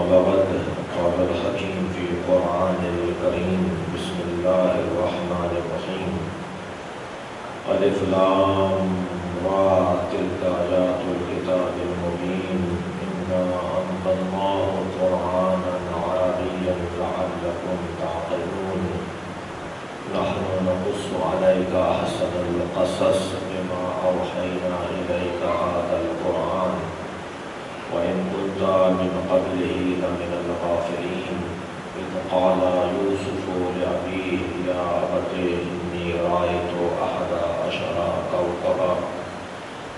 بعد قال الحكيم في القرآن الكريم بسم الله الرحمن الرحيم ألف لام را تلك آيات الكتاب المبين إنا أنزلناه قرآنا عربيا لعلكم تعقلون نحن نقص عليك أحسن القصص بما أوحينا إليك هذا القرآن وإن كنت من قبله لمن الغافلين إذ قال يوسف لأبيه يا أبت إني رأيت 11 كوكبا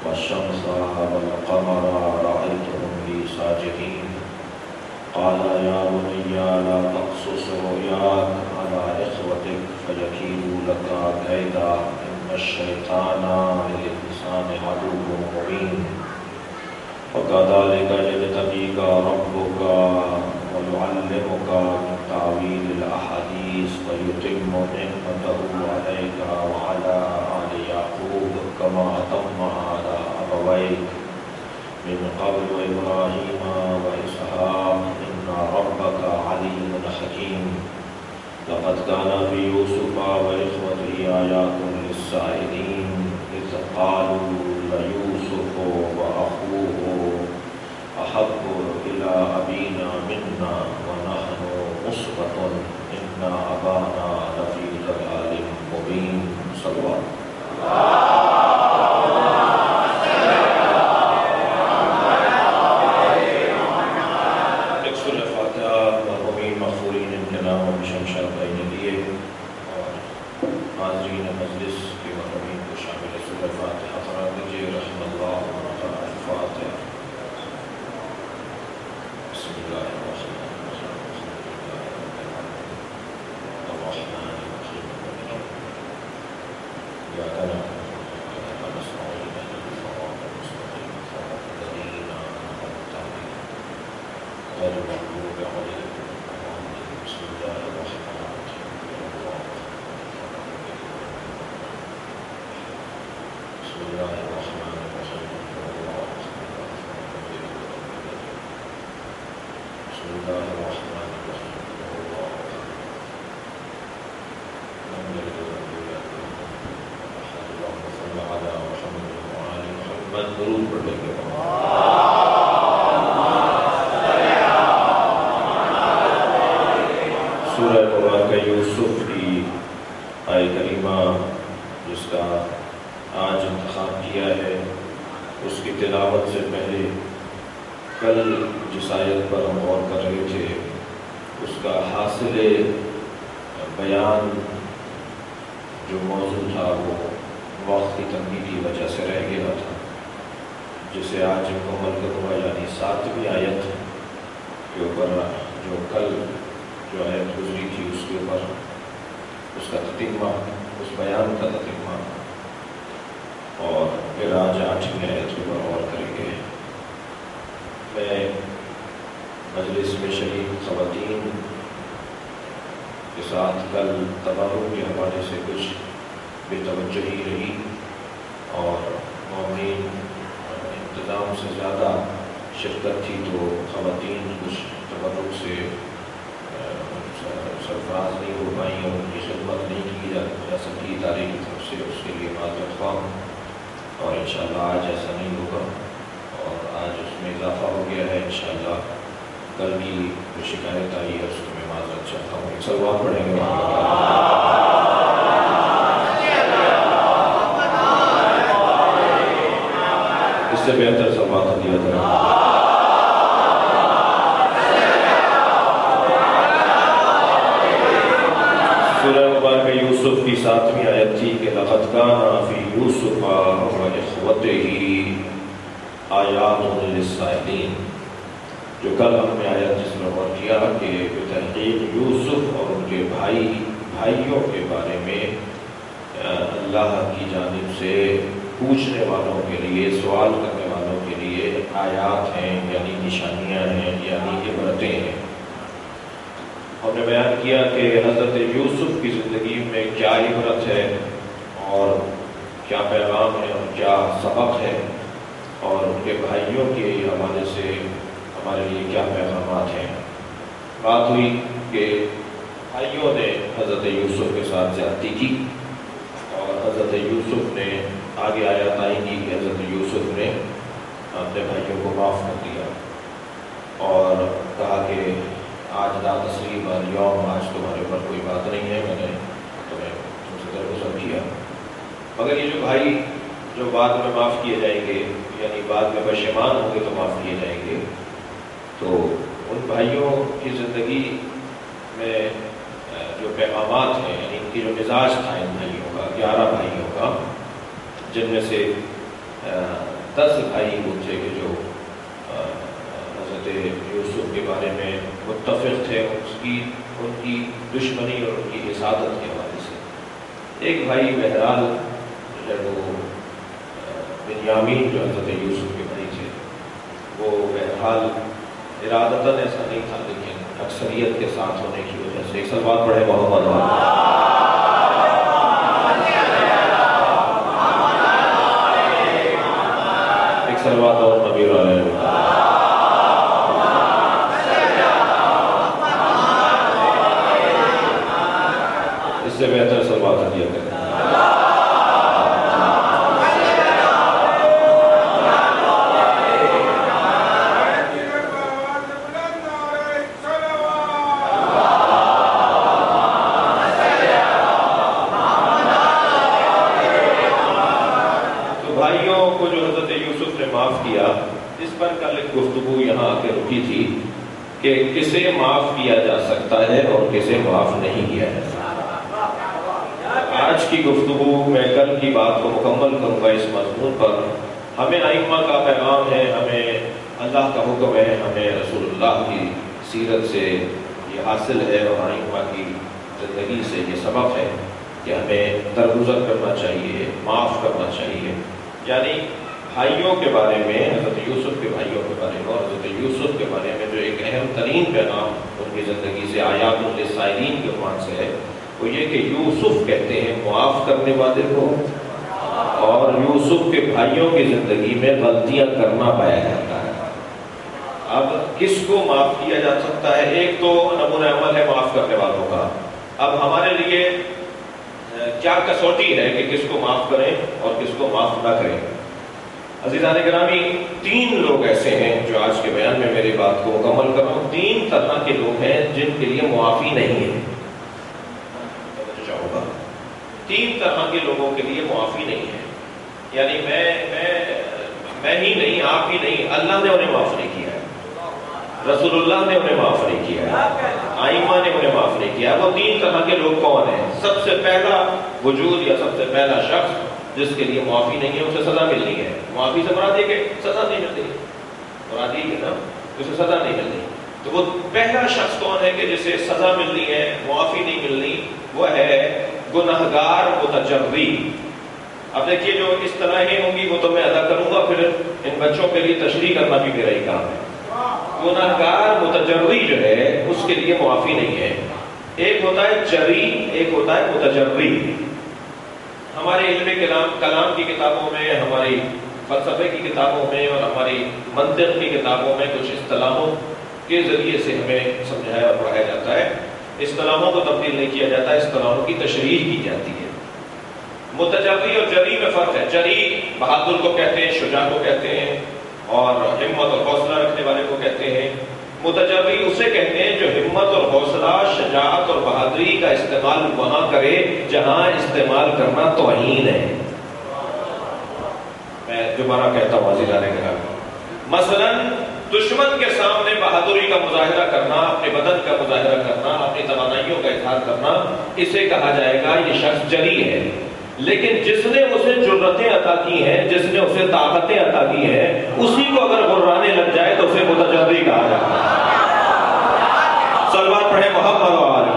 والشمس والقمر رأيتهم لي ساجدين قال يا بني لا تقصص رؤياك على إخوتك فيكيدوا لك كيدا إن الشيطان للإنسان عدو مبين وكذلك يجتبيك ربك ويعلمك من تأويل الأحاديث ويتم نعمته عليك وعلى آل يعقوب كما أتمها على أبويك من قبل إبراهيم وإسحاق إن ربك عليم حكيم لقد كان في يوسف وإخوته آيات للسائلين إذ قالوا ليوسف وأخوه أحب إلى أبينا منا ونحن عصبة إن أبانا لفي ضلال مبين صلى الله عليه وسلم. حاضرین مجلس کے مرحومین کو شامل سورۃ فاتحہ قرار دیجیے رحم اللہ ورحمہ الفاتحہ. بسم اللہ الرحمن الرحیم إياك نعبد وإياك نستعين اهدنا الصراط المستقيم صراط الذين أنعمت عليهم غير المغضوب عليهم ولا الضالين. بسم الله الرحمن الرحيم. بسم الله الرحمن الرحيم. بسم الله الرحمن الرحيم. لم يلد ولم يولد اللهم صل على محمد وآل محمد. درود پڑھنے کے بعد سورہ مبارکہ یوسف کی آیہ کریمہ جس کا آج انتخاب کیا ہے اس کی تلاوت سے پہلے کل جس آیت پر ہم غور کر رہے تھے اس کا حاصل بیان جو موضوع تھا وہ وقت کی تنگی کی وجہ سے رہ گیا تھا جسے آج مکمل کروں یعنی 7ویں آیت کے اوپر جو کل جو آیت گزری تھی اس کے اوپر اس کا تتمہ اس بیان کا تتمہ اور پھر آج 8ویں آیت کے اوپر غور کریں گے. میں مجلس میں شریک خواتین کے ساتھ کل تبارک کے حوالے سے کچھ بے توجہی رہی اور مومنین انتظام سے زیادہ شرکت تھی تو خواتین کچھ تبارک سے سرفراز نہیں ہو پائیں اور ان کی خدمت نہیں کی جا سکی ادارے کی طرف سے. اس کے لیے معذرت خواہ اور انشاءاللہ آج ایسا نہیں ہوگا اور آج اس میں اضافہ ہو گیا ہے. انشاءاللہ کل بھی جو شکایت آئی ہے اس کو میں معذرت چاہتا ہوں. ایک صلوات پڑھیں گے. اس سے بہتر صلوات دیا کریں. سورہ مبارکہ یوسف کی 7ویں آیت تھی کہ لقد کان فی یوسف وإخوتہ آیات للسائلین. جو کل ہم نے آیت جس میں غور کیا کہ بتحقیق یوسف اور ان کے بھائیوں کے بارے میں اللہ کی جانب سے پوچھنے والوں کے لیے سوال کرنے والوں کے لیے آیات ہیں یعنی نشانیاں ہیں یعنی عبرتیں ہیں. ہم نے بیان کیا کہ حضرت یوسف کی زندگی میں کیا عبرت ہے اور کیا پیغام ہے اور کیا سبق ہے اور ان کے بھائیوں کے حوالے سے ہمارے لیے کیا پیغامات ہیں۔ بات ہوئی کہ بھائیوں نے حضرت یوسف کے ساتھ زیادتی کی اور حضرت یوسف نے آگے آیات آئی کی کہ حضرت یوسف نے اپنے بھائیوں کو معاف کر دیا اور کہا کہ آج لا تثریب الیوم، آج تمہارے اوپر کوئی بات نہیں ہے، میں نے تمہیں تم سے درگزر کیا۔ مگر یہ جو بھائی جو بعد میں معاف کیے جائیں گے، یعنی بعد میں پشیمان ہوں گے تو معاف کیے جائیں گے، تو ان بھائیوں کی زندگی میں جو پیغامات ہیں، یعنی ان کی جو مزاج تھا ان بھائیوں کا، 11 بھائیوں کا، جن میں سے 10 بھائی وہ تھے کہ جو حضرت یوسف کے بارے میں متفق تھے ان کی دشمنی اور ان کی حسادت کے حوالے سے۔ ایک بھائی بہرحال جو ہے وہ بنیامین جو حضرت یوسف کے بھائی تھے، وہ بہرحال ارادتاً ایسا نہیں تھا، لیکن اکثریت کے ساتھ ہونے کی وجہ سے۔ ایک صلوات پڑھے محمد ایک صلوات اور نبی علیہ۔ اس سے بہتر صلوات ہدیہ کریں۔ اس پر کل ایک گفتگو یہاں آ کے رکی تھی کہ کسے معاف کیا جا سکتا ہے اور کسے معاف نہیں کیا جا سکتا۔ آج کی گفتگو میں کل کی بات کو مکمل کروں گا اس مضمون پر۔ ہمیں ائمہ کا پیغام ہے، ہمیں اللہ کا حکم ہے، ہمیں رسول اللہ کی سیرت سے یہ حاصل ہے اور ائمہ کی زندگی سے یہ سبق ہے کہ ہمیں درگزر کرنا چاہیے، معاف کرنا چاہیے۔ یعنی بھائیوں کے بارے میں، حضرت یوسف کے بھائیوں کے بارے میں اور حضرت یوسف کے بارے میں جو ایک اہم ترین پیغام ان کی زندگی سے آیات للسائلین کے عنوان سے ہے، وہ یہ کہ یوسف کہتے ہیں معاف کرنے والے کو، اور یوسف کے بھائیوں کی زندگی میں غلطیاں کرنا پایا جاتا ہے۔ اب کس کو معاف کیا جا سکتا ہے؟ ایک تو نمونہ عمل ہے معاف کرنے والوں کا۔ اب ہمارے لیے کیا کسوٹی ہے کہ کس کو معاف کریں اور کس کو معاف نہ کریں؟ عزیزان گرامی، 3 لوگ ایسے ہیں جو آج کے بیان میں میری بات کو مکمل کر رہا ہوں۔ 3 طرح کے لوگ ہیں جن کے لیے معافی نہیں ہے۔ 3 طرح کے لوگوں کے لیے معافی نہیں ہے، یعنی میں ہی نہیں، آپ ہی نہیں، اللہ نے انہیں معاف نہیں کیا ہے، رسول اللہ نے انہیں معاف نہیں کیا ہے، ائمہ نے انہیں معاف نہیں کیا۔ وہ 3 طرح کے لوگ کون ہیں؟ سب سے پہلا وجود یا سب سے پہلا شخص جس کے لیے معافی نہیں ہے، اسے سزا ملنی ہے۔ معافی سے مراد یہ کہ سزا نہیں ملتی، مراد یہ ہے نا، اسے سزا نہیں ملنی۔ تو وہ پہلا شخص کون ہے کہ جسے سزا ملنی ہے، معافی نہیں ملنی؟ وہ ہے گنہگار متجری۔ اب دیکھیے جو اصطلاحیں ہوں گی وہ تو میں ادا کروں گا، پھر ان بچوں کے لیے تشریح کرنا بھی میرا ہی کام ہے۔ گنہگار متجری جو ہے اس کے لیے معافی نہیں ہے۔ ایک ہوتا ہے جری، ایک ہوتا ہے متجری۔ ہمارے علم کلام کی کتابوں میں، ہماری فلسفے کی کتابوں میں اور ہماری منطق کی کتابوں میں کچھ اصطلاحوں کے ذریعے سے ہمیں سمجھایا اور پڑھایا جاتا ہے۔ اصطلاحوں کو تبدیل نہیں کیا جاتا، اصطلاحوں کی تشریح کی جاتی ہے۔ متجری اور جری میں فرق ہے۔ جری بہادر کو کہتے ہیں، شجاع کو کہتے ہیں، اور ہمت اور حوصلہ رکھنے والے کو کہتے ہیں۔ متجری اسے کہتے ہیں جو ہمت اور حوصلہ، شجاعت اور بہادری کا استعمال وہاں کرے جہاں استعمال کرنا توہین ہے۔ میں دوبارہ کہتا ہوں عزیزان گرامی، مثلا دشمن کے سامنے بہادری کا مظاہرہ کرنا، اپنے بدن کا مظاہرہ کرنا، اپنی توانائیوں کا اظہار کرنا، اسے کہا جائے گا یہ شخص جری ہے۔ لیکن جس نے اسے جرأتیں عطا کی ہیں، جس نے اسے طاقتیں عطا کی ہیں، اسی کو اگر غرانے لگ جائے تو اسے متجری کہا جاتا ہے۔ صلوات پڑھیں محمد و آل۔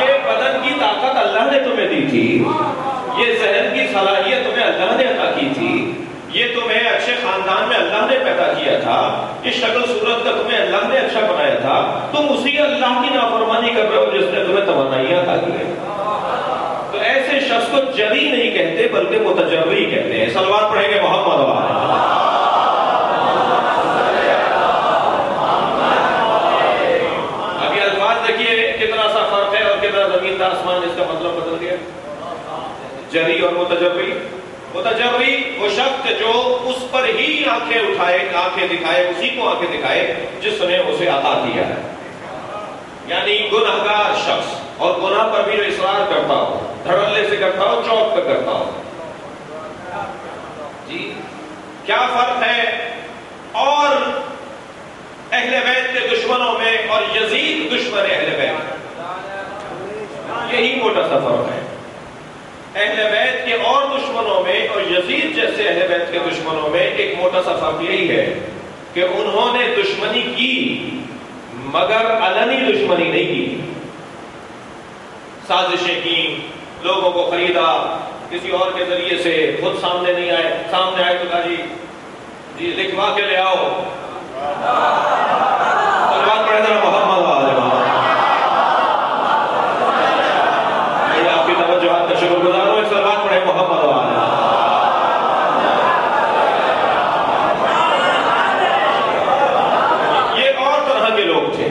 یہ بدن کی طاقت اللہ نے تمہیں دی تھی، یہ ذہن کی صلاحیت تمہیں اللہ نے عطا کی تھی، یہ تمہیں اچھے خاندان میں اللہ نے پیدا کیا تھا، یہ شکل صورت کا تمہیں اللہ نے اچھا بنایا تھا، تم اسی اللہ کی نافرمانی کر رہے ہو جس نے تمہیں توانائیاں عطا کی ہیں۔ تو ایسے شخص کو جری نہیں کہتے بلکہ متجری کہتے ہیں. صلوات پڑھیں گے محمد وآلہ. اب یہ الفاظ دیکھیے کتنا سا فرق ہے اور کتنا زمین کا آسمان اس کا مطلب بدل گیا. جری اور متجری. متجری وہ شخص جو اس پر ہی آنکھیں اٹھائے, آنکھیں دکھائے, اسی کو آنکھیں دکھائے جس نے اسے عطا کیا ہے. یعنی گناہگار شخص اور گناہ پر بھی جو اصرار کرتا ہو, دھڑلے سے کرتا ہو, چوک پہ کرتا ہو. جی کیا فرق ہے اور اہل بیت کے دشمنوں میں اور یزید دشمن اہل بیت؟ یہی موٹا سا فرق ہے. اہل بیت کے اور دشمنوں میں اور یزید جیسے اہل بیت کے دشمنوں میں ایک موٹا سا فرق یہی ہے کہ انہوں نے دشمنی کی مگر علنی دشمنی نہیں کی. سازشیں کی, لوگوں کو خریدا, کسی اور کے ذریعے سے, خود سامنے نہیں آئے. سامنے آئے تو کہا جی لکھوا کے لے آؤ. صلوات پڑھیں ذرا محمد وآلہ. آپ کی توجہات کا شکر گزار ہوں. صلوات پڑھیں محمد وآلہ. یہ اور طرح کے لوگ تھے,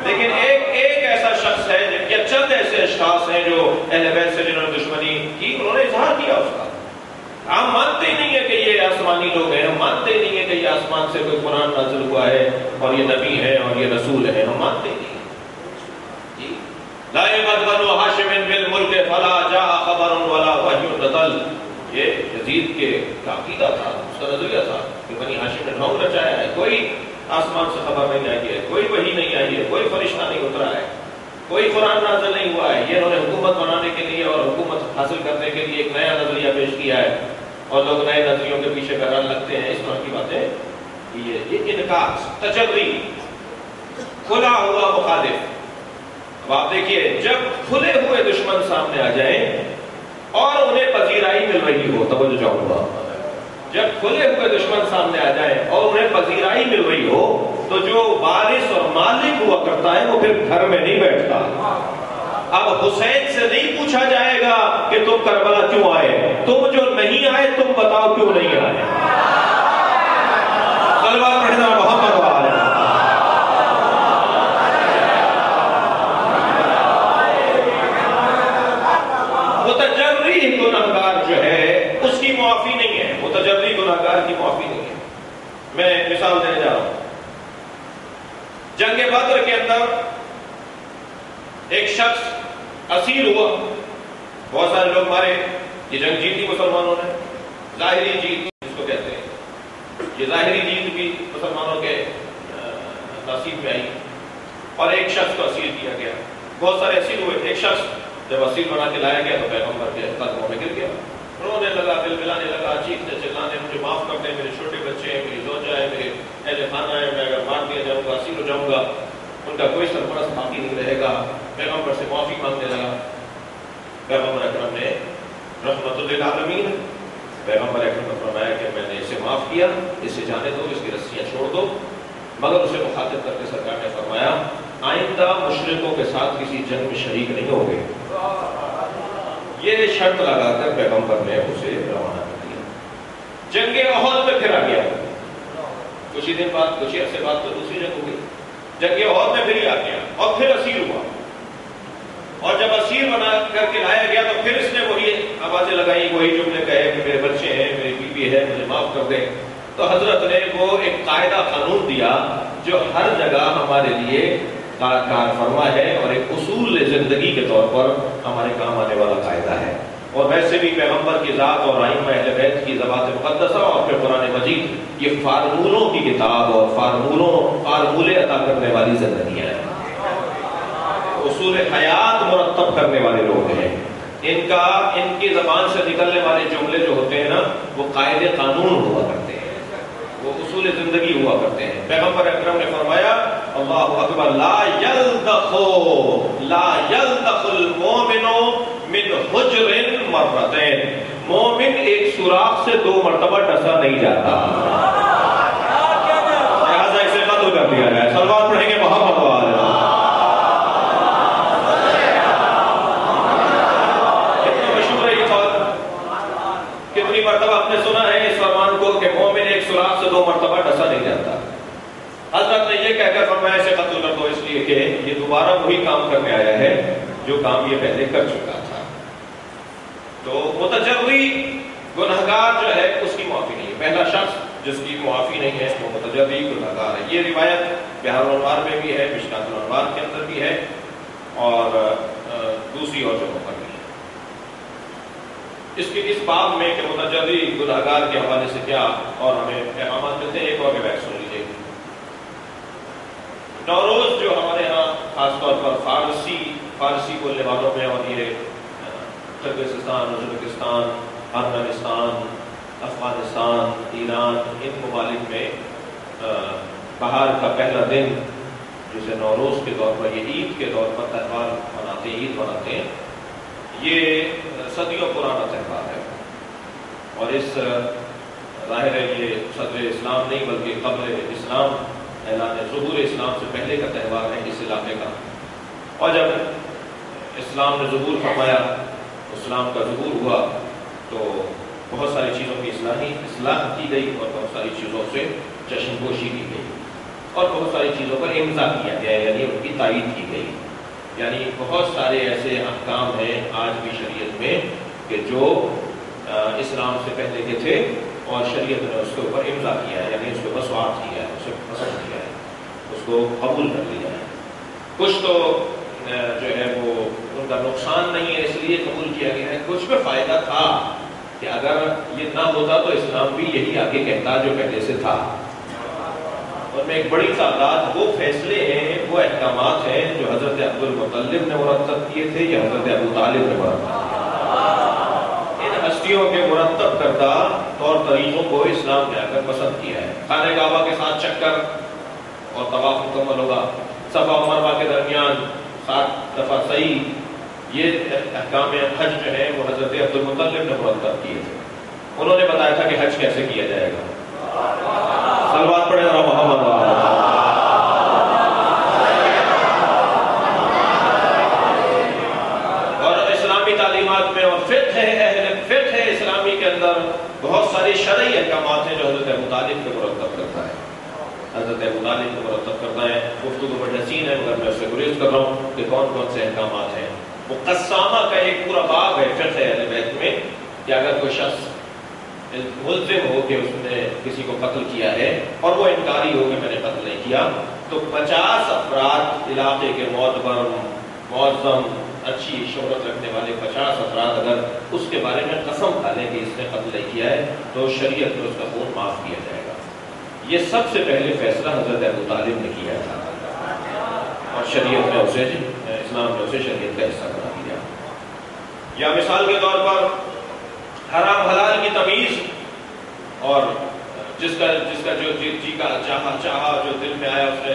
لیکن ایک ایسا شخص ہے, یا چند ایسے اشخاص ہیں جو اہل بیت سے جنہوں نے دشمنی کی, انہوں نے اظہار کیا اس کا. ہم مانتے نہیں ہیں کہ یہ آسمانی لوگ ہیں, ہم مانتے نہیں ہیں کہ یہ آسمان سے کوئی قرآن نازل ہوا ہے اور یہ نبی ہے اور یہ رسول ہے, ہم مانتے نہیں ہیں. جی لا يغد بنو ہاشم بالملک فلا جاء خبر ولا وحی نزل. یہ یزید کے عقیدہ تھا, اس کا نظریہ تھا کہ بنی ہاشم نے ڈھونگ رچایا ہے, کوئی آسمان سے خبر نہیں آئی ہے, کوئی وحی نہیں آئی ہے, کوئی فرشتہ نہیں اترا ہے, کوئی قرآن نازل نہیں ہوا ہے. یہ انہوں نے حکومت بنانے کے لیے اور حکومت حاصل کرنے کے لیے ایک نیا نظریہ پیش کیا ہے اور لوگ نئے نظریوں کے پیچھے قرار لگتے ہیں. اس طرح کی باتیں, یہ انکاس, تجری, کھلا ہوا مخالف. اب آپ دیکھیے جب کھلے ہوئے دشمن سامنے آ جائیں اور انہیں پذیرائی مل رہی ہو, توجہ چاہوں گا, جب کھلے ہوئے دشمن سامنے آ جائیں اور انہیں پذیرائی مل رہی ہو تو جو وارث اور مالک ہوا کرتا ہے وہ پھر گھر میں نہیں بیٹھتا. اب حسین سے نہیں پوچھا جائے گا کہ تم کربلا کیوں آئے, تم جو نہیں آئے تم بتاؤ کیوں نہیں آئے. صلوات پڑھنا محمد وآلہ. متجری گناہگار جو ہے اس کی معافی نہیں ہے, متجری گناہگار کی معافی نہیں ہے. میں مثال دینے جا رہا ہوں. جنگ بدر کے اندر ایک شخص اسیر ہوا, بہت سارے لوگ مارے. یہ جنگ جیتی مسلمانوں نے, ظاہری جیت اس کو کہتے ہیں. یہ ظاہری جیت بھی مسلمانوں کے نصیب میں آئی اور ایک شخص کو اسیر کیا گیا. بہت سارے اسیر ہوئے. ایک شخص جب اسیر بنا کے لایا گیا تو پیغمبر کے قدموں میں گر گیا, رونے لگا, بلبلانے لگا, چیخنے چلانے, مجھے معاف کر دیں, میرے چھوٹے بچے ہیں, میری زوجہ ہے, میرے اہل خانہ ہے, میں اگر مار دیا جاؤں گا, اسیر ہو جاؤں گا, ان کا کوئی سرپرست باقی نہیں رہے گا. پیغمبر سے معافی مانگنے لگا. پیغمبر اکرم نے رحمت للعالمین, پیغمبر اکرم نے فرمایا کہ میں نے اسے معاف کیا, اسے جانے دو, اس کی رسیاں چھوڑ دو. مگر اسے مخاطب کر کے سرکار نے فرمایا آئندہ مشرکوں کے ساتھ کسی جنگ میں شریک نہیں ہوگے. یہ شرط لگا کر پیغمبر نے اسے روانہ کر دیا. جنگ احد میں پھر آ گیا. کچھ ہی دن بعد, کچھ ہی عرصے بعد تو دوسری جنگ ہو گئی. جنگ احد میں پھر ہی آ گیا اور پھر اسیر ہوا. اور جب اسیر بنا کر کے لایا گیا تو پھر اس نے وہی آوازیں لگائی, وہی جملے کہے کہ میرے بچے ہیں, میری بیوی ہے, مجھے معاف کر دیں. تو حضرت نے وہ ایک قاعدہ قانون دیا جو ہر جگہ ہمارے لیے کار فرما ہے اور ایک اصول زندگی کے طور پر ہمارے کام آنے والا قاعدہ ہے. اور ویسے بھی پیغمبر کی ذات اور ائمہ اہل بیت کی ذوات مقدسہ اور پھر قرآن مجید یہ فارمولوں کی کتاب اور فارمولے عطا کرنے والی زندگیاں ہیں. اصول حیات مرتب کرنے والے لوگ ہیں. ان کی زبان سے نکلنے والے جملے جو ہوتے ہیں نا وہ قاعدے قانون ہوا کرتے ہیں, وہ اصول زندگی ہوا کرتے ہیں. پیغمبر اکرم نے فرمایا اللہ اکبر, لا یلدخ المومن من حجر مرتين. مومن ایک سوراخ سے 2 مرتبہ ڈسا نہیں جاتا, لہذا اسے قتل کر دیا جائے. صلوات پڑھیں گے محمد وآلہ. کتنی مرتبہ آپ نے سنا ہے اس فرمان کو کہ مومن ایک سوراخ سے 2 مرتبہ ڈسا نہیں جاتا. حضرت نے یہ کہہ کر فرمایا اسے قتل کر دو، اس لیے کہ یہ دوبارہ وہی کام کرنے آیا ہے جو کام یہ پہلے کر چکا تھا. تو متجری گنہگار جو ہے اس کی معافی نہیں ہے. پہلا شخص جس کی معافی نہیں ہے وہ متجری گنہگار ہے. یہ روایت بہار الانوار میں بھی ہے، مشکات الانوار کے اندر بھی ہے، اور دوسری اور جگہوں پر بھی ہے. اس باب میں کہ متجری گنہگار کے حوالے سے کیا اور ہمیں پیغامات ملتے ہیں. ایک اور روایت سن لیجیے. نوروز جو ہمارے ہاں خاص طور پر فارسی بولنے والوں میں، اور یہ قزاقستان، ازبکستان، افغانستان، ایران، ان ممالک میں بہار کا پہلا دن جسے نوروز کے طور پر، یہ عید کے طور پر تہوار مناتے ہیں، عید مناتے ہیں. یہ صدیوں پرانا تہوار ہے، اور اس ظاہر ہے یہ صدر اسلام نہیں بلکہ قبل اسلام، اعلان ظہور اسلام سے پہلے کا تہوار ہے اس علاقے کا. اور جب اسلام نے ظہور فرمایا، اسلام کا ظہور ہوا، تو بہت ساری چیزوں کی اصلاح کی گئی، اور بہت ساری چیزوں سے چشم پوشی کی گئی، اور بہت ساری چیزوں پر امضا کیا گیا، یعنی ان کی تائید کی گئی. یعنی بہت سارے ایسے احکام ہیں آج بھی شریعت میں کہ جو اسلام سے پہلے کے تھے، اور شریعت نے اس کے اوپر امضا کیا ہے، یعنی اس کے اوپر سوات کیا ہے، اسے پسند کیا ہے، اس کو قبول کر لیا ہے. کچھ تو جو ہے وہ ان کا نقصان نہیں ہے اس لیے قبول کیا گیا ہے، کچھ میں فائدہ تھا کہ اگر یہ نہ ہوتا تو اسلام بھی یہی آگے کہتا جو پہلے سے تھا. ان میں ایک بڑی تعداد وہ فیصلے ہیں، وہ احکامات ہیں جو حضرت عبد المطلب نے مرتب کیے تھے یا حضرت ابو طالب نے مرتب کیے. ان ہستیوں کے مرتب کردہ طور طریقوں کو اسلام نے آ کر پسند کیا ہے. خانہ کعبہ کے ساتھ چکر اور طواف مکمل ہوگا، صفا و مروہ کے درمیان 7 دفعہ سعی، یہ احکام حج جو ہے وہ حضرت عبد المطلب نے مرتب کیے تھے. انہوں نے بتایا تھا کہ حج کیسے کیا جائے گا. صلوات پڑھیں ذرا محمد. اور اسلامی تعلیمات میں اور فقہ اسلامی کے اندر بہت ساری شرعی احکامات ہیں جو حضرت ابو طالب کو مرتب کرتا ہے. حضرت ابو طالب کو مرتب کرتا ہے. گفتگو بڑا حسین ہے مگر میں اس سے گریز کر رہا ہوں کہ کون کون سے احکامات ہیں. مقسمہ کا ایک پورا باب ہے فقہ اہل بیت میں کہ اگر کوئی شخص ملزم ہو کہ اس نے کسی کو قتل کیا ہے اور وہ انکاری ہو کہ میں نے قتل نہیں کیا، تو 50 افراد علاقے کے معتبر، معظم، اچھی شہرت رکھنے والے 50 افراد اگر اس کے بارے میں قسم کھا لیں کہ اس نے قتل نہیں کیا ہے تو شریعت میں اس کا خون معاف کیا جائے گا. یہ سب سے پہلے فیصلہ حضرت ابو طالب نے کیا تھا، اور شریعت میں اسے، اسلام نے اسے شریعت کا حصہ بنا دیا. یا مثال کے طور پر حرام حلال کی تمیز، اور جس کا جو جی کا چاہا جو دل میں آیا اس نے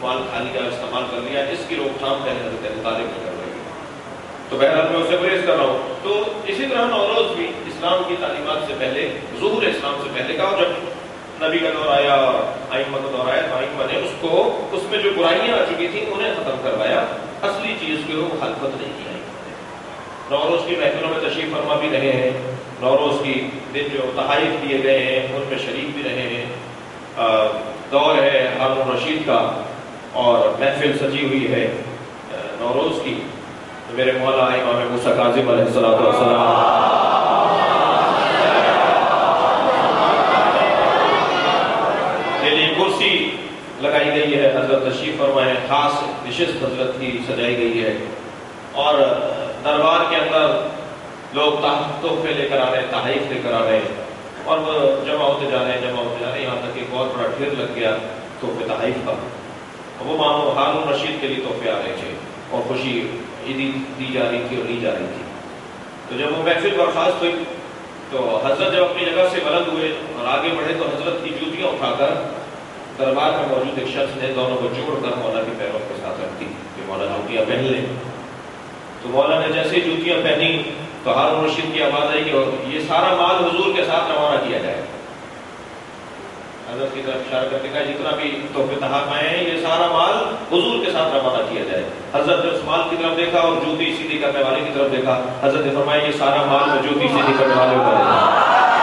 مال کھا لیا، استعمال کر لیا، اس کی روک تھام پہلے حضرت ابو طالب نے کر رہی ہے. تو بہرحال میں اسے گریز کر رہا ہوں. تو اسی طرح نوروز بھی اسلام کی تعلیمات سے پہلے، ظہور اسلام سے پہلے کا، اور جب نبی کا دور آیا اور ائمہ کا دور آیا تو ائمہ نے اس میں جو برائیاں آ چکی تھیں انہیں ختم کروایا. اصلی چیز کی وہ مخالفت نہیں کی. نوروز کی محفلوں میں تشریف فرما بھی رہے ہیں، نوروز کی دن جو تحائف دیے گئے ہیں ان میں شریک بھی رہے ہیں. دور ہے ہارون رشید کا اور محفل سجی ہوئی ہے نوروز کی. تو میرے مولا امام موسیٰ کاظم علیہ السلام کے لیے کرسی لگائی گئی ہے، حضرت تشریف فرمائے، خاص نشست حضرت کی سجائی گئی ہے، اور دربار کے اندر لوگ تحفے لے کر آ رہے ہیں، تحائف لے کر آ رہے ہیں، اور وہ جمع ہوتے جا رہے ہیں، یہاں تک کہ بہت بڑا ڈھیر لگ گیا تحفے تحائف کا. وہ مامو ہارون رشید کے لیے تحفے آ رہے تھے اور خوشی عیدی دی جا رہی تھی اور لی جا رہی تھی. تو جب وہ محفل برخاست ہوئی تو حضرت جب اپنی جگہ سے بلند ہوئے اور آگے بڑھے تو حضرت کی جوتیاں اٹھا کر دربار میں موجود ایک شخص نے دونوں کو جوڑ کر مولا کے پیروں کے ساتھ رکھ دی کہ مولا جوتیاں پہن لیں. تو مولا نے جیسے جوتیاں پہنی تو ہارون رشید کی آواز آئی کہ یہ سارا مال حضور کے ساتھ روانہ کیا جائے. حضرت کی طرف اشارہ کرتے کہا جتنا بھی تحفے تحائف آئے ہیں یہ سارا مال حضور کے ساتھ روانہ کیا جائے. حضرت نے اس مال کی طرف دیکھا اور جوتی سیدھی کرنے والے کی طرف دیکھا. حضرت نے فرمایا یہ سارا مال میں جوتی سیدھی کرنے والے کو دے دیں.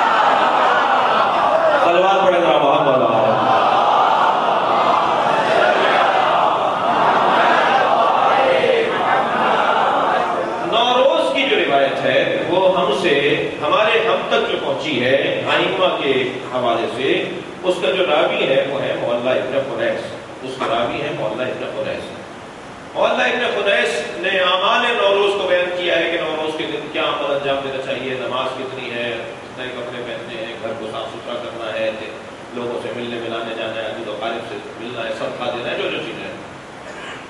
تک جو پہنچی ہے آئمہ کے حوالے سے، اس کا جو راوی ہے وہ ہے معلّہ ابن خنیس، اس کا راوی ہے معلّہ ابن خنیس۔ معلّہ ابن خنیس نے اعمال نوروز کو بیان کیا ہے کہ نوروز کے دن کیا عمل انجام دینا چاہیے، نماز کتنی ہے، نئے کپڑے پہننے ہیں، گھر کو صاف ستھرا کرنا ہے، لوگوں سے ملنے ملانے جانا ہے، عزیز و اقارب سے ملنا ہے، صدقہ دینا ہے، جو جو چیزیں ہیں۔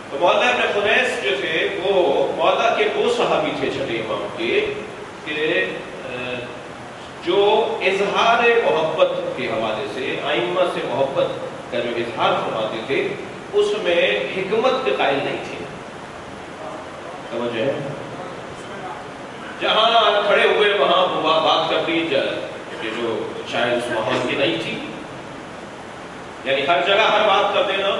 تو معلّہ ابن خنیس جو تھے وہ معلّہ کے وہ صحابی تھے چھٹے امام کے کہ جو اظہار محبت کے حوالے سے آئمہ سے محبت کا جو اظہار فرماتے تھے اس میں حکمت کے قائل نہیں تھے۔ سمجھ ہے؟ جہاں کھڑے ہوئے وہاں بات کرنی جو شاید اس ماحول کی نہیں تھی، یعنی ہر جگہ ہر بات کر دینا،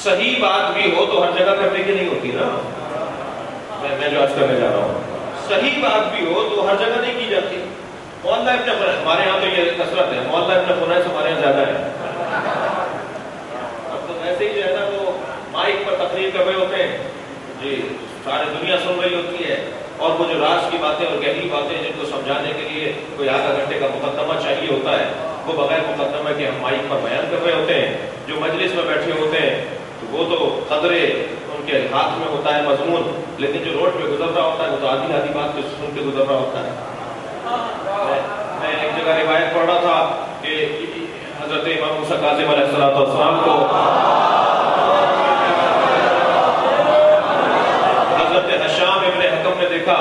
صحیح بات بھی ہو تو ہر جگہ کرنے کی نہیں ہوتی نا۔ میں جو آج کرنے جا رہا ہوں، صحیح بات بھی ہو تو ہر جگہ نہیں کی جاتی۔ معلّہ ابن خنیس ہمارے یہاں تو یہ کثرت ہے، معلّہ ابن خنیس ہمارے یہاں زیادہ ہے۔ اب تو ایسے ہی جو ہے نا وہ مائک پر تقریر کر رہے ہوتے ہیں جی، ساری دنیا سن رہی ہوتی ہے، اور وہ جو راز کی باتیں اور گہری باتیں جن کو سمجھانے کے لیے کوئی آدھا گھنٹے کا مقدمہ چاہیے ہوتا ہے، وہ بغیر مقدمہ کے ہم مائک پر بیان کر رہے ہوتے ہیں۔ جو مجلس میں بیٹھے ہوتے ہیں تو وہ تو قدرے ان کے ہاتھ میں ہوتا ہے مضمون، لیکن جو روڈ پہ گزر رہا ہوتا ہے وہ تو آدھی آدھی بات سن کے گزر رہا ہوتا ہے۔ میں ایک جگہ روایت پڑھ رہا تھا کہ حضرت امام موسیٰ کاظم علیہ السلام کو حضرت حشام ابن حکم نے دیکھا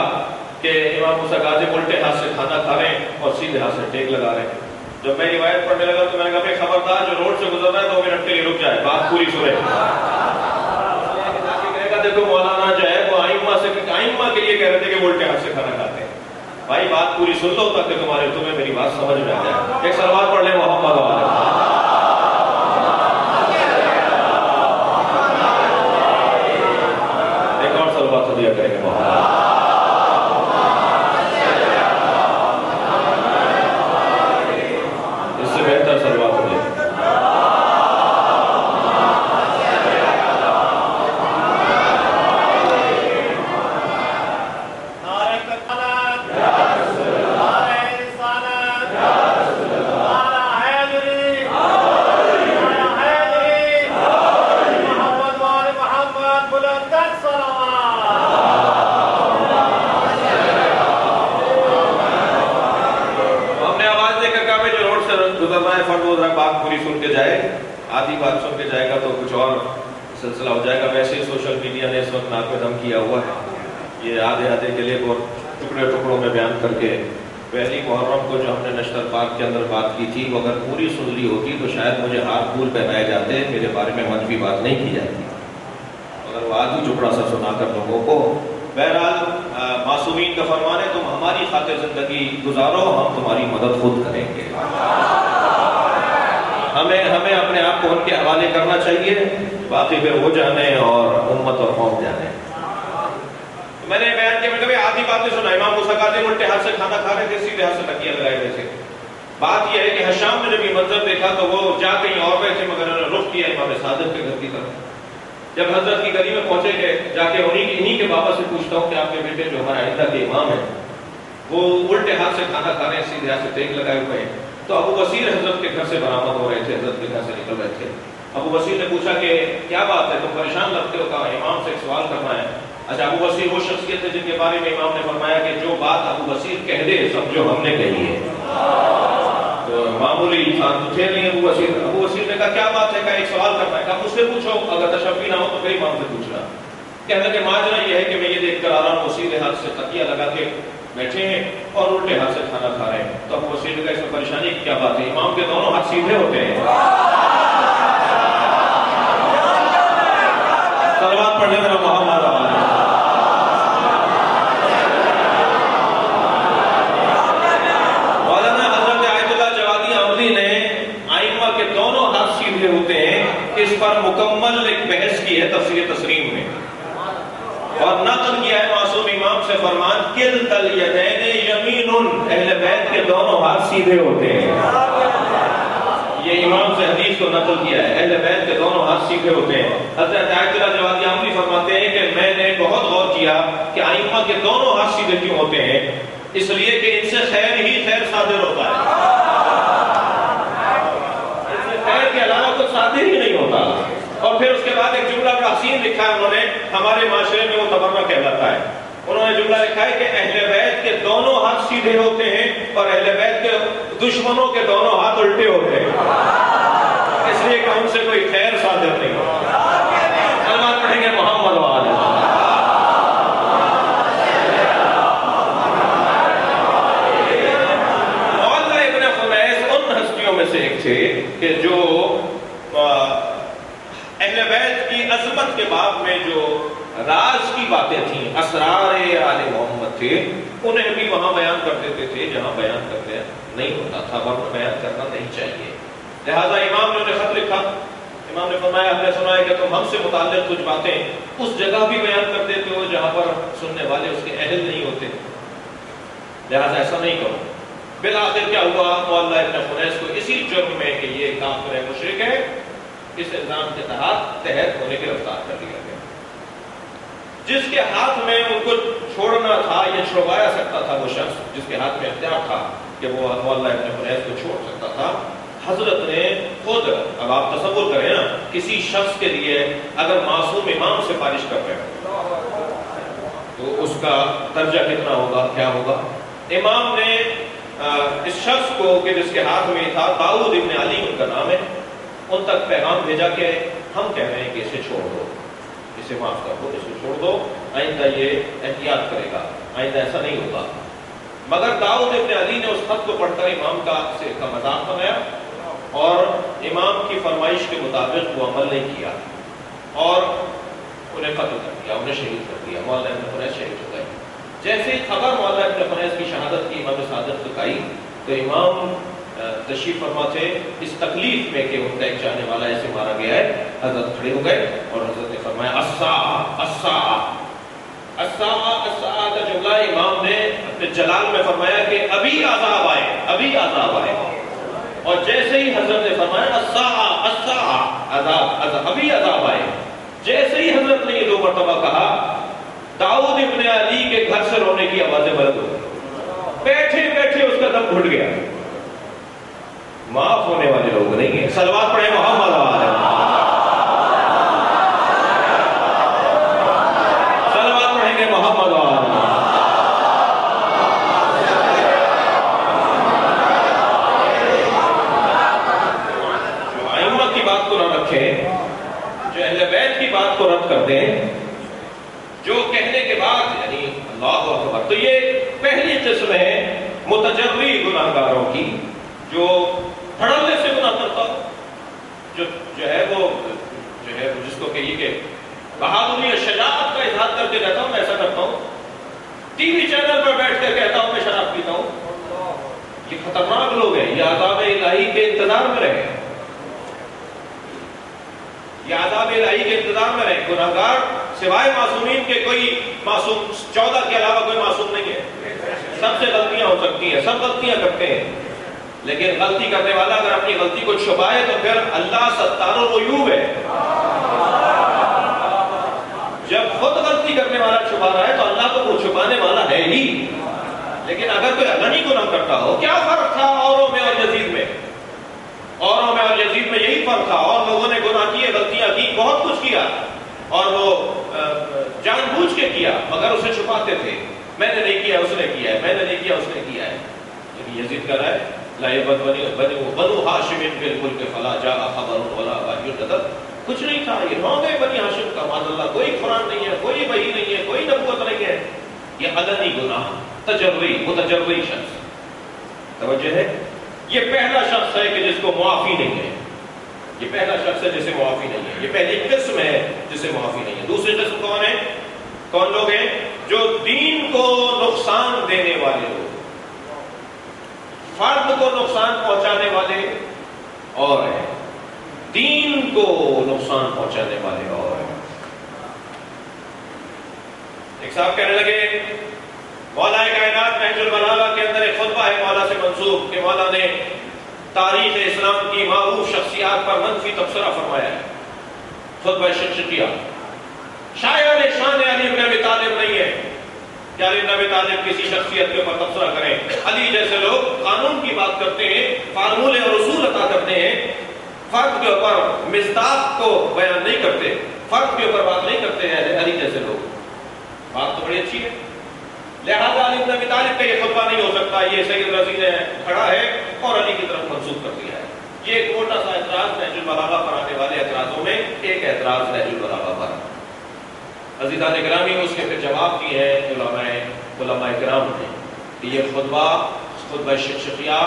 کہ امام موسیٰ کاظم الٹے ہاتھ سے کھانا کھا رہے ہیں اور سیدھے ہاتھ سے ٹیک لگا رہے ہیں۔ جب میں روایت پڑھنے لگا تو میں نے کہا بھائی خبردار جو روڈ سے گزر رہا ہے 2 منٹ کے لیے رک جائے، بات پوری سنے۔ دیکھو مولانا جو ہے وہ آئمہ کے لیے کہہ رہے تھے کہ وہ الٹے ہاتھ سے کھانا کھاتے ہیں۔ بھائی بات پوری سن لو تاکہ تمہیں میری بات سمجھ میں آ جائے۔ ایک صلوات پڑھ لیں محمد علیہ۔ ایک اور صلوات دیا کریں گے محمد۔ اس سے بہتر صلوات دیں۔ بات پوری سن کے جائے، آدھی بات سن کے جائے گا تو کچھ اور سلسلہ ہو جائے گا۔ ویسے ہی سوشل میڈیا نے اس وقت ناک پہ دم کیا ہوا ہے، یہ آدھے کے لیے ٹکڑوں میں بیان کر کے پہلی محرم کو جو ہم نے نشتر پاک کے اندر بات کی تھی وہ اگر پوری سن لی ہوتی تو شاید مجھے ہاتھ پھول پہنائے جاتے، میرے بارے میں منفی بات نہیں کی جاتی، اگر وہ آدھی ٹکڑا سا سنا کر لوگوں کو۔ بہرحال معصومین کا فرمان ہے تم ہماری خاطر زندگی گزارو، ہم تمہاری مدد خود کریں گے۔ ہمیں اپنے آپ کو ان کے حوالے کرنا چاہیے، باقی پھر وہ جانے اور امت اور قوم جانے۔ میں نے بیان کیا، میں کبھی آدھی باتیں سنا، امام موسیٰ کاظم الٹے ہاتھ سے کھانا کھا رہے تھے، سیدھے ہاتھ سے تکیہ لگائے ہوئے تھے۔ بات یہ ہے کہ حشام نے جب یہ منظر دیکھا تو وہ جا کہیں اور گئے تھے، مگر انہوں نے رخ کیا امام صادق کے گھر کی طرف۔ جب حضرت کی گلی میں پہنچے کہ جا کے انہی کے بابا سے پوچھتا ہوں کہ آپ کے بیٹے جو ہمارے آئندہ کے امام ہیں وہ الٹے ہاتھ سے کھانا کھا رہے ہیں، سیدھے ہاتھ سے ٹیک لگائے ہوئے ہیں۔ تو ابو بصیر حضرت کے گھر سے برآمد ہو رہے تھے، حضرت کے گھر سے نکل رہے تھے۔ ابو بصیر نے پوچھا کہ کیا بات ہے، تم پریشان لگتے ہو؟ کہا امام سے ایک سوال کرنا ہے۔ اچھا، ابو بصیر وہ شخصیت ہے جن کے بارے میں امام نے فرمایا کہ جو بات ابو بصیر کہہ دے سمجھو ہم نے کہی ہے۔ تو معمولی انسان تو تھے نہیں ابو بصیر نے کہا کیا بات ہے؟ کہا ایک سوال کرنا ہے۔ کہا مجھ سے پوچھو، اگر تشفی نہ ہو تو پھر امام سے پوچھنا۔ کہنے کہ ماجرا یہ ہے کہ میں یہ دیکھ کر آ رہا ہوں سیدھے ہاتھ سے تکیہ لگا کے بیٹھے ہیں اور الٹے ہاتھ سے کھانا کھا رہے ہیں۔ تو ابو بصیر نے کہا اس میں پریشانی کی کیا بات ہے؟ امام کے دونوں ہاتھ سیدھے ہوتے ہیں۔ صلوات پڑھنے میں محمد علیہ۔ مولانا حضرت آیت اللہ جوادی احمدی نے آئمہ کے دونوں ہاتھ سیدھے ہوتے ہیں اس پر مکمل ایک بحث کی ہے تفسیر تسریم میں، اور نقل کیا ہے معصوم امام سے فرمان کلتا الیدین یمین، اہل بیت کے دونوں ہاتھ سیدھے ہوتے ہیں۔ یہ امام سے حدیث کو نقل کیا ہے، اہل بیت کے دونوں ہاتھ سیدھے ہوتے ہیں۔ حضرت آیت اللہ جوادی احمدی فرماتے ہیں کہ میں نے بہت غور کیا کہ ائمہ کے دونوں ہاتھ سیدھے کیوں ہوتے ہیں، اس لیے کہ ان سے خیر ہی خیر صادر ہوتا ہے، ان سے خیر کے علاوہ کچھ صادر ہی نہیں ہوتا۔ اور پھر اس کے بعد ایک جملہ بڑا حسین لکھا ہے انہوں نے، ہمارے معاشرے میں وہ تبرہ کہلاتا ہے۔ انہوں نے جملہ لکھا ہے کہ اہل بیت کے دونوں ہاتھ سیدھے ہوتے ہیں اور اہل بیت کے دشمنوں کے دونوں ہاتھ الٹے ہوتے ہیں، اس لیے کہ ان سے کوئی خیر صادر نہیں ہوتا۔ کلمات پڑھیں گے محمد و آل محمد۔ مولا ابن خنیس ان ہستیوں میں سے ایک تھے کہ جو اہل بیت کی عظمت کے باب میں جو راز کی باتیں تھیں، اسرار آل محمد تھے، انہیں بھی وہاں بیان کر دیتے تھے جہاں بیان کرتے نہیں ہوتا تھا، ورنہ بیان کرنا نہیں چاہیے۔ لہذا امام نے خط لکھا، امام نے فرمایا ہم نے سنا ہے کہ تم ہم سے متعلق کچھ باتیں اس جگہ بھی بیان کر دیتے ہو جہاں پر سننے والے اس کے اہل نہیں ہوتے، لہذا ایسا نہیں کرو۔ بالآخر کیا ہوا، مولا ابن خنیس کو اسی جرم میں کہ یہ کافر ہے، مشرک ہے، اس الزام کے تحت انہیں گرفتار کر لیا گیا۔ جس کے ہاتھ میں ان کو چھوڑنا تھا یا چھڑوایا سکتا تھا، وہ شخص جس کے ہاتھ میں اختیار تھا کہ وہ مولا ابن خنیس کو چھوڑ سکتا تھا، حضرت نے خود، اب آپ تصور کریں نا، کسی شخص کے لیے اگر معصوم امام سفارش کر رہے ہیں تو اس کا درجہ کتنا ہوگا، کیا ہوگا۔ امام نے اس شخص کو کہ جس کے ہاتھ میں تھا، داؤد ابن علی ان کا نام ہے، ان تک پیغام بھیجا کہ ہم کہہ رہے ہیں کہ اسے چھوڑ دو، اسے معاف کر دو، اسے چھوڑ دو، آئندہ یہ احتیاط کرے گا، آئندہ ایسا نہیں ہوگا۔ مگر داؤد ابن علی نے اس خط کو پڑھ کر امام کا مذاق بنایا اور امام کی فرمائش کے مطابق وہ عمل نہیں کیا اور انہیں قتل کر دیا، انہیں شہید کر دیا۔ مولا ابن خنیس شہید ہو گئے۔ جیسے ہی خبر مولا ابن خنیس کی شہادت کی امام صادق تک آئی تو امام تشریف فرما تھے اس تکلیف میں کہ ان کا ایک جانے والا ایسے مارا گیا ہے، حضرت کھڑے ہو گئے اور حضرت نے فرمایا الساعة الساعة الساعة الساعة کا جملہ امام نے اپنے جلال میں فرمایا کہ ابھی عذاب آئے، ابھی عذاب آئے، اور جیسے ہی حضرت نے فرمایا الساعة الساعة عذاب ابھی عذاب آئے، جیسے ہی حضرت نے یہ دو مرتبہ کہا، داؤد ابن علی کے گھر سے رونے کی آوازیں بلند ہو گئی، بیٹھے بیٹھے اس کا دم گھٹ گیا۔ معاف ہونے والے لوگ نہیں ہیں۔ صلوات پڑھیں محمد والے، صلوات پڑھیں گے محمد والے۔ جو ائمہ کی بات کو نہ رکھیں، جو اہل بیت کی بات کو رد کر دیں، جو کہنے کے بعد یعنی اللہ اکبر، تو یہ پہلی قسم ہے متجری گناہگاروں کی، جو دھڑلے سے گناہ کرتا ہو، جو ہے وہ جس کو کہیے کہ بہادری اور شجاعت کا اظہار کر کے کہتا ہوں میں ایسا کرتا ہوں، ٹی وی چینل پر بیٹھ کر کہتا ہوں میں شراب پیتا ہوں، یہ خطرناک لوگ ہیں، یہ عذاب الہی کے انتظار میں رہے، یہ عذاب الہی کے انتظار میں رہے۔ گناہگار سوائے معصومین کے کوئی معصوم 14 کے علاوہ کوئی معصوم نہیں ہے، سب سے غلطیاں ہو سکتی ہیں، سب غلطیاں کرتے ہیں، لیکن غلطی کرنے والا اگر اپنی غلطی کو چھپائے تو پھر اللہ ستار العیوب ہے۔ جب خود غلطی کرنے والا چھپا رہا ہے تو اللہ تو وہ چھپانے والا ہے ہی، لیکن اگر کوئی علنی گناہ کرتا ہو، کیا فرق تھا اوروں میں اور یزید میں؟ اوروں میں اور یزید میں یہی فرق تھا، اور لوگوں نے گناہ کیے، غلطیاں کی، بہت کچھ کیا، اور وہ جان بوجھ کے کیا مگر اسے چھپاتے تھے، میں نے نہیں کیا اس نے کیا ہے، میں نے نہیں کیا اس نے کیا ہے۔ لیکن یزید کہہ رہا ہے لا بنو ہاشم بالملک فلا جاء خبر ولا وحی نزل، کچھ نہیں تھا، یہ ہو گئے بنی ہاشم کا، معاذ اللہ، کوئی قرآن نہیں ہے، کوئی وحی نہیں ہے، کوئی نبوت نہیں ہے، یہ علنی گناہ، تجربی متجربی شخص، توجہ ہے، یہ پہلا شخص ہے کہ جس کو معافی نہیں ہے، یہ پہلا شخص ہے جسے معافی نہیں ہے، یہ پہلی قسم ہے جسے معافی نہیں ہے۔ دوسری قسم کون ہے؟ کون لوگ ہیں؟ جو دین کو نقصان دینے والے لوگ، فرد کو نقصان پہنچانے والے اور ہیں، دین کو نقصان پہنچانے والے اور ہیں۔ ایک صاحب کہنے لگے مولا کائنات نہج البلاغہ کے اندر ایک خطبہ ہے مولا سے منسوب کہ مولا نے تاریخ اسلام کی معروف شخصیات پر منفی تبصرہ فرمایا ہے، خطبہ شقشقیہ، شاعر شان علی بن ابی طالب نہیں ہے، کہ علی بن ابی طالب کسی شخصیت کے اوپر تبصرہ کریں۔ علی جیسے لوگ قانون کی بات کرتے ہیں، فارمولے اور اصول عطا کرتے ہیں، فرد کے اوپر مصداق کو بیان نہیں کرتے، فرد کے اوپر بات نہیں کرتے ہیں علی جیسے لوگ۔ بات تو بڑی اچھی ہے، لہذا علی بن ابی طالب کا یہ خطبہ نہیں ہو سکتا، یہ سید رضی نے کھڑا ہے اور علی کی طرف منسوب کر دیا ہے۔ یہ ایک موٹا سا اعتراض نہج البلاغہ پر آنے والے اعتراضوں میں ایک اعتراض نہج البلاغہ پر۔ عزیزان گرامی، اس کے پھر جواب دیے ہیں علماء کرام نے کہ یہ خطبہ شقشقیہ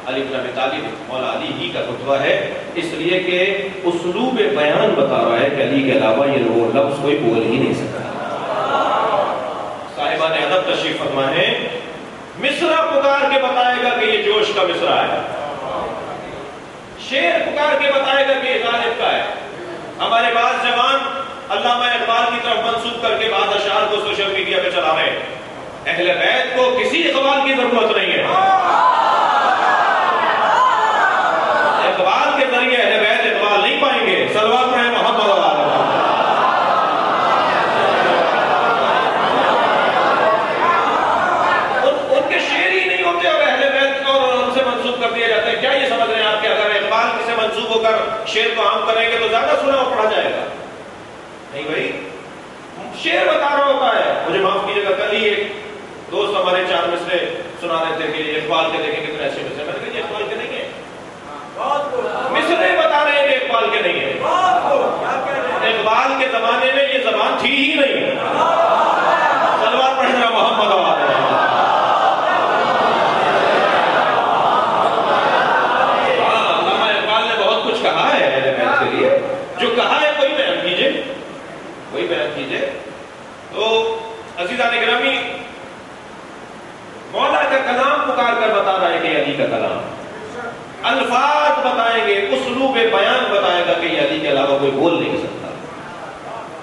علی بن ابی طالب مولا علی ہی کا خطبہ ہے، اس لیے کہ اسلوب بیان بتا رہا ہے کہ علی کے علاوہ یہ وہ لفظ کوئی بول ہی نہیں سکتا۔ صاحبان ادب تشریف فرما ہے، مصرع پکار کے بتائے گا کہ یہ جوش کا مصرع ہے، شعر پکار کے بتائے گا کہ یہ غالب کا ہے۔ ہمارے بعض جوان علامہ اقبال کی طرف منسوب کر کے بعض اشعار کو سوشل میڈیا پہ چلا رہے ہیں۔ اہل بیت کو کسی اقبال کی ضرورت نہیں ہے، اقبال کے ذریعے اہل بیت اقبال نہیں پائیں گے۔ صلوات پڑھیں محمد و آل محمد۔ ان کے شعر ہی نہیں ہوتے اور اہل بیت اور ان سے منسوب کر دیے جاتے ہیں۔ کیا یہ سمجھ رہے ہیں آپ کہ اگر اقبال سے منسوب ہو کر شعر کو عام کریں گے تو زیادہ سنا اور پڑھا جائے گا؟ نہیں بھائی، شعر بتا رہا ہوتا ہے۔ مجھے معاف کیجیے گا، کل ہی ایک دوست ہمارے 4 مصرے سنا رہے تھے کہ اقبال کے دیکھیں کتنے اچھے مصرے، میں نے کہا یہ اقبال کے نہیں ہیں، مصرے بتا رہے ہیں کہ اقبال کے نہیں ہیں۔ اقبال کے زمانے میں یہ زبان تھی ہی نہیں۔ صلوات پڑھ رہا محمد و آل محمد۔ علامہ اقبال نے بہت کچھ کہا ہے اہل بیت کے لیے، جو کہا ہے وہی بیان کیجیے، وہی بیان کیجیے۔ تو عزیزان گرامی، مولا کا کلام پکار کر بتا رہا ہے کہ علی کا کلام، الفاظ بتائیں گے، اسلوب بیان بتائے گا کہ یہ علی کے علاوہ کوئی بول نہیں سکتا۔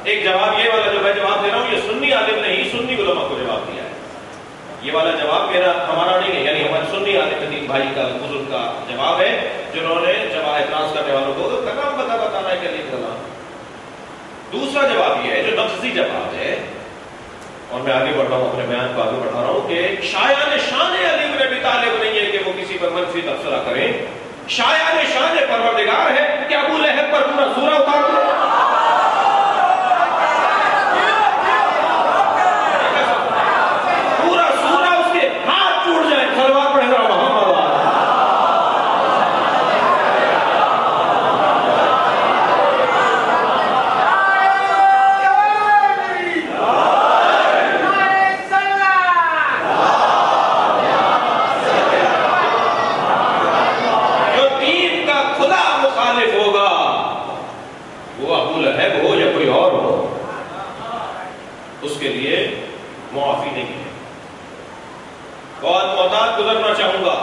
ایک جواب یہ والا جو میں جواب دے رہا ہوں، یہ سنی عالم نے ہی سنی علماء کو جواب دیا ہے۔ یہ والا جواب ہمارا نہیں ہے، یعنی ہمارے سنی عالم دین بھائی کا بزرگ کا جواب ہے، جنہوں نے جواب اعتراض کرنے والوں کو کلام بتا رہا ہے کہ علی کا کلام۔ دوسرا جواب یہ ہے جو نفسی جواب ہے، اور میں آگے بڑھ رہا ہوں، اپنے بیان کو آگے بڑھا رہا ہوں، کہ شایان شان علی بن ابی طالب نہیں ہے کہ وہ کسی پر منفی تبصرہ کریں، شایان شان پروردگار ہے کہ ابو لہب پر پورا سورہ اتار دو۔ پورا سورہ اس کے ہاتھ ٹوٹ جائے۔ صلوات پڑھ رہا محمد معافی نہیں ہے۔ بہت محتاط گزرنا چاہوں گا،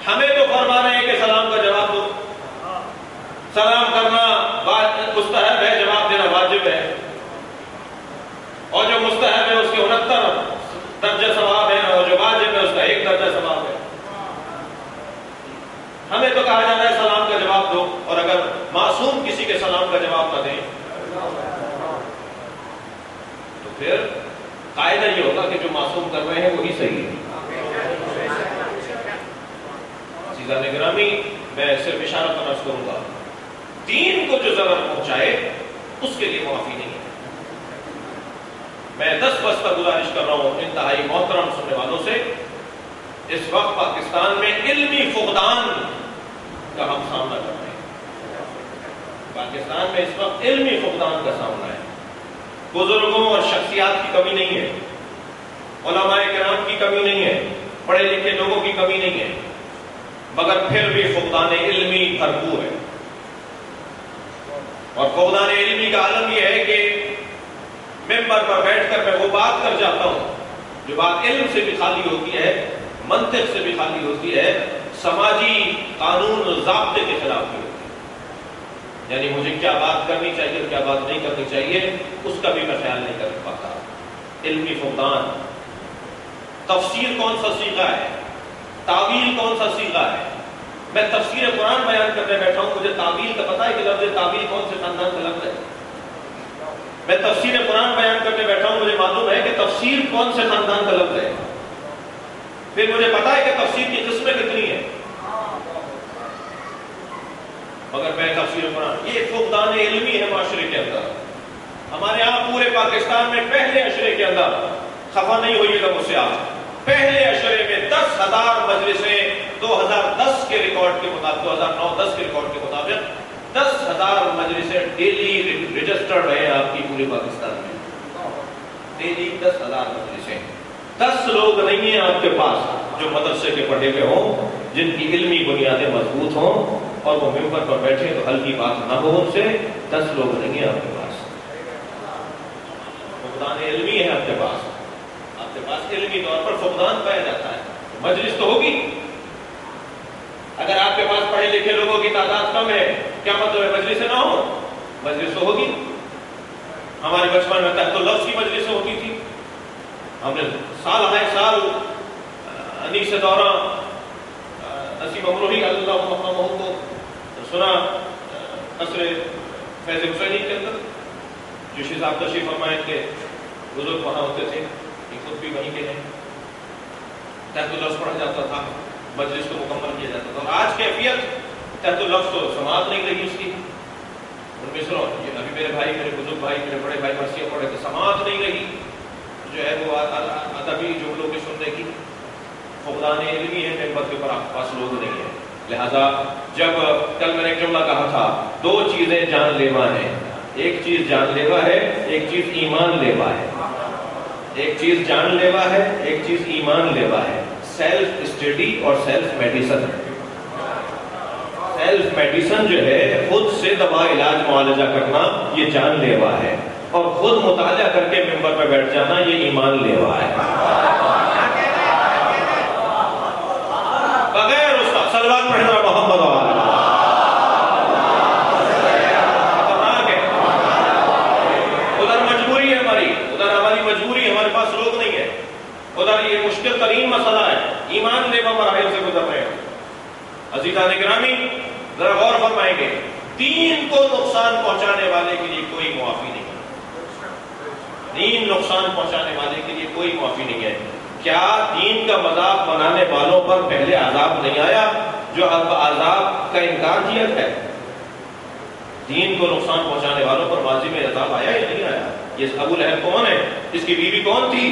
ہمیں تو فرما رہے ہیں کہ سلام کا جواب دو، سلام کرنا مستحب ہے، جواب دینا واجب ہے، اور جو مستحب ہے اس کے 69 درجہ ثواب ہے، اور جو واجب ہے اس کا 1 درجہ ثواب ہے۔ ہمیں تو کہا جاتا ہے سلام کا جواب دو، اور اگر معصوم کسی کے سلام کا جواب نہ دیں تو پھر قاعدہ یہ ہوگا کہ جو معصوم کر رہے ہیں وہی صحیح ہے۔ عزیزان گرامی، میں صرف اشارہ عرض کروں گا، دین کو جو ضرر پہنچائے اس کے لیے معافی نہیں ہے۔ میں دست گزارش کر رہا ہوں انتہائی محترم سننے والوں سے، اس وقت پاکستان میں علمی فقدان کا ہم سامنا کر رہے ہیں۔ پاکستان میں اس وقت علمی فقدان کا سامنا ہے۔ بزرگوں اور شخصیات کی کمی نہیں ہے، علماء کرام کی کمی نہیں ہے، پڑھے لکھے لوگوں کی کمی نہیں ہے، مگر پھر بھی فقدان علمی بھرپور ہے۔ اور فقدان علمی کا عالم یہ ہے کہ ممبر پر بیٹھ کر میں وہ بات کر جاتا ہوں جو بات علم سے بھی خالی ہوتی ہے، منطق سے بھی خالی ہوتی ہے، سماجی قانون و ضابطے کے خلاف بھی ہوتی ہے۔ یعنی مجھے کیا بات کرنی چاہیے اور کیا بات نہیں کرنی چاہیے اس کا بھی میں خیال نہیں کر پاتا۔ علمی فقدان، تفسیر کون سا صیغہ ہے، تعویل کون سا صیغہ ہے۔ میں تفسیر قرآن بیان کرنے بیٹھا ہوں، مجھے تعویل کا پتہ ہے کہ لفظ تعویل کون سے خاندان کا لفظ ہے؟ میں تفسیر قرآن بیان کرنے بیٹھا ہوں، مجھے معلوم ہے کہ تفسیر کون سے خاندان کا لفظ ہے، پھر مجھے پتا ہے کہ تفسیر کی قسمیں کتنی ہیں، مگر میں تفسیر قرآن، یہ فقدان علمی ہے معاشرے کے اندر. ہمارے یہاں پورے پاکستان میں پہلے عشرے کے اندر، خفا نہیں ہوئیے گا مجھ سے آپ، پہلے عشرے میں 10,000 مجلسیں 2010 کے ریکارڈ کے مطابق، 2009-10 کے ریکارڈ کے مطابق 10,000 مجلسیں ڈیلی رجسٹرڈ ہیں آپ کی پورے پاکستان میں. ڈیلی 10,000 مجلسیں. 10 لوگ نہیں ہیں آپ کے پاس جو مدرسے کے پڑھے ہوئے ہوں، جن کی علمی بنیادیں مضبوط ہوں اور وہ ممبر پر بیٹھے تو ہلکی بات نہ ہو ان سے. 10 لوگ نہیں ہیں آپ کے پاس. فقدان علمی ہے آپ کے پاس. آپ کے پاس علمی طور پر فقدان پایا جاتا ہے. مجلس تو ہوگی. اگر آپ کے پاس پڑھے لکھے لوگوں کی تعداد کم ہے، کیا مطلب ہے مجلسیں نہ ہو؟ مجلس تو ہوگی. ہمارے بچپن میں تحت اللفظ کی مجلسیں ہوتی تھی. ہم نے سال ہائے سال انیس دورہ نسیم امروہی اللہ محمد کو سنا قصر فیض حسینی کے اندر، جو شہزاد تشریف فرمائے کے بزرگ وہاں ہوتے تھے، یہ خود بھی وہیں کے ہیں. تحت اللفظ پڑھا جاتا تھا، مجلس کو مکمل کیا جاتا تھا. اور آج کیفیت تحت اللفظ تو سماعت نہیں رہی اس کی. ان میں سنو، ابھی میرے بھائی، میرے بزرگ بھائی، میرے بڑے بھائی مرثیہ پڑھے تو سماعت نہیں رہی جو ہے وہ ادبی جملوں کے سننے کی. فقدان علمی ہے، ممبر کے اوپر آپ کے پاس لوگ نہیں ہیں. لہذا جب کل میں نے ایک جملہ کہا تھا، 2 چیزیں جان لیوا ہیں. ایک چیز جان لیوا ہے، ایک چیز ایمان لیوا ہے. ایک چیز جان لیوا ہے، ایک چیز ایمان لیوا ہے. سیلف اسٹڈی اور سیلف میڈیسن. سیلف میڈیسن جو ہے، خود سے دوا علاج معالجہ کرنا، یہ جان لیوا ہے. اور خود مطالعہ کر کے ممبر پہ بیٹھ جانا، یہ ایمان لیوا ہے. بغیر اس کا صلوات پڑھنا محمد والا خطرناک ہے. ادھر مجبوری ہے ہماری، ادھر ہماری مجبوری، ہمارے پاس لوگ نہیں ہے. ادھر یہ مشکل ترین مسئلہ ہے، ایمان لیوا مراحل سے گزر رہے ہیں. عزیزان گرامی ذرا غور فرمائیں گے، دین کو نقصان پہنچانے والے کے لیے کوئی معافی نہیں ہے. دین نقصان پہنچانے والے کے لیے کوئی معافی نہیں ہے. کیا دین کا مذاق بنانے والوں پر پہلے عذاب نہیں آیا جو اب عذاب کا انکار کیا ہے؟ دین کو نقصان پہنچانے والوں پر ماضی میں عذاب آیا یا نہیں آیا؟ یہ ابو لہب کون ہے؟ اس کی بیوی کون تھی؟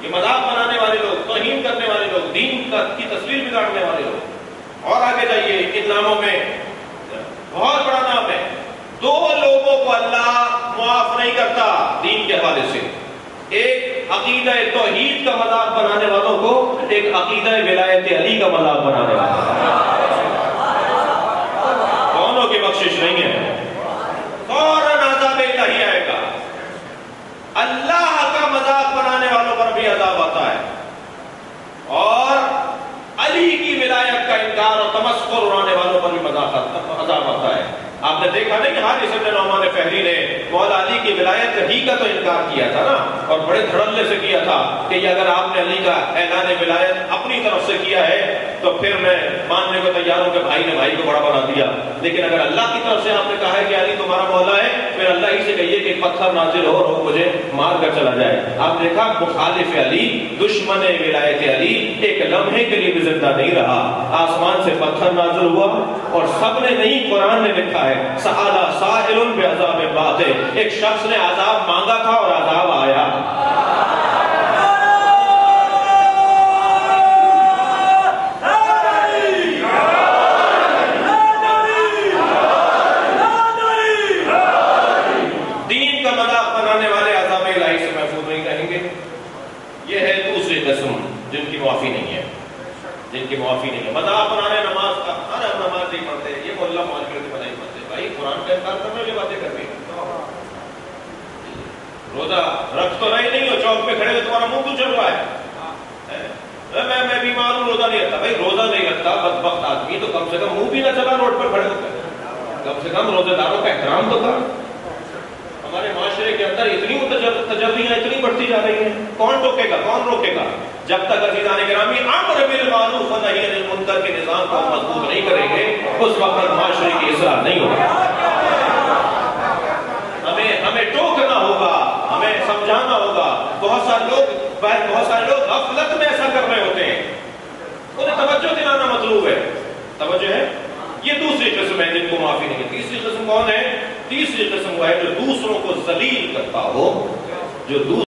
یہ مذاق بنانے والے لوگ، توہین کرنے والے لوگ، دین کی تصویر بگاڑنے والے لوگ. اور آگے جائیے، ان ناموں میں بہت بڑا نام ہے. 2 لوگوں کو اللہ معاف نہیں کرتا دین کے حوالے سے. ایک عقیدہ توحید کا مذاق بنانے والوں کو، ایک عقیدہ ولایت علی کا مذاق بنانے والوں دونوں کی بخشش نہیں ہے. فوراً عذاب الہی آئے گا. اللہ کا مذاق بنانے والوں پر بھی عذاب آتا ہے، اور علی کی ولایت کا انکار اور تمسخر اڑانے والوں پر بھی عذاب آتا ہے. آپ نے دیکھا نہیں کہ حارث بن نعمان فہری نے مولا علی کی ولایت ہی کا تو انکار کیا تھا نا، اور بڑے دھڑلے سے کیا تھا کہ یہ اگر آپ نے علی کا اعلان ولایت اپنی طرف سے کیا ہے تو پھر میں ماننے کو تیار ہوں کہ بھائی نے بھائی کو بڑا بنا دیا. لیکن اگر اللہ کی طرف سے آپ نے کہا ہے کہ علی تمہارا مولا ہے، پھر اللہ ہی سے کہیے کہ پتھر نازل ہو اور وہ مجھے مار کر چلا جائے. آپ دیکھا مخالف علی، دشمن ولایت علی ایک لمحے کے لیے بھی زندہ نہیں رہا. آسمان سے پتھر نازل ہوا، اور سب نے نہیں، قرآن نے لکھا ہے سأل سائل بعذاب باطل، ایک شخص نے عذاب مانگا تھا اور عذاب آیا. دین کا مذاق بنانے والے عذاب الہی سے محفوظ نہیں رہیں گے. یہ ہے دوسری قسم جن کی معافی نہیں ہے، جن کی معافی نہیں ہے. مذاق بنانے نماز کا، ارے نماز نہیں پڑھتے، یہ محلہ معاشرے کی بنائی پڑھتے. بھائی قرآن کا انکار کرنے والی باتیں کر رہی ہیں. روزہ رکھ تو رہے نہیں ہو، چوک پہ کھڑے ہوئے تمہارا منہ کیوں چل رہا ہے؟ میں بیمار ہوں، روزہ نہیں رکھتا. بھائی روزہ نہیں رکھتا بدبخت آدمی، تو کم سے کم منہ بھی نہ چلا روڈ پر کھڑے ہو کر. کم سے کم روزے داروں کا احترام تو کر. ہمارے معاشرے کے اندر اتنی تجربیاں اتنی بڑھتی جا رہی ہیں، کون ٹوکے گا، کون روکے گا؟ جب تک عزیزان گرامی امر بالمعروف و نہی عن المنکر کے نظام کو مضبوط نہیں کریں گے، اس وقت معاشرے کی اصلاح نہیں ہوگی. ہمیں ٹوکنا معافی نہیں ہے۔ تیسری قسم کون ہے؟ تیسری قسم وہ ہے جو دوسروں کو ذلیل کرتا ہو، جو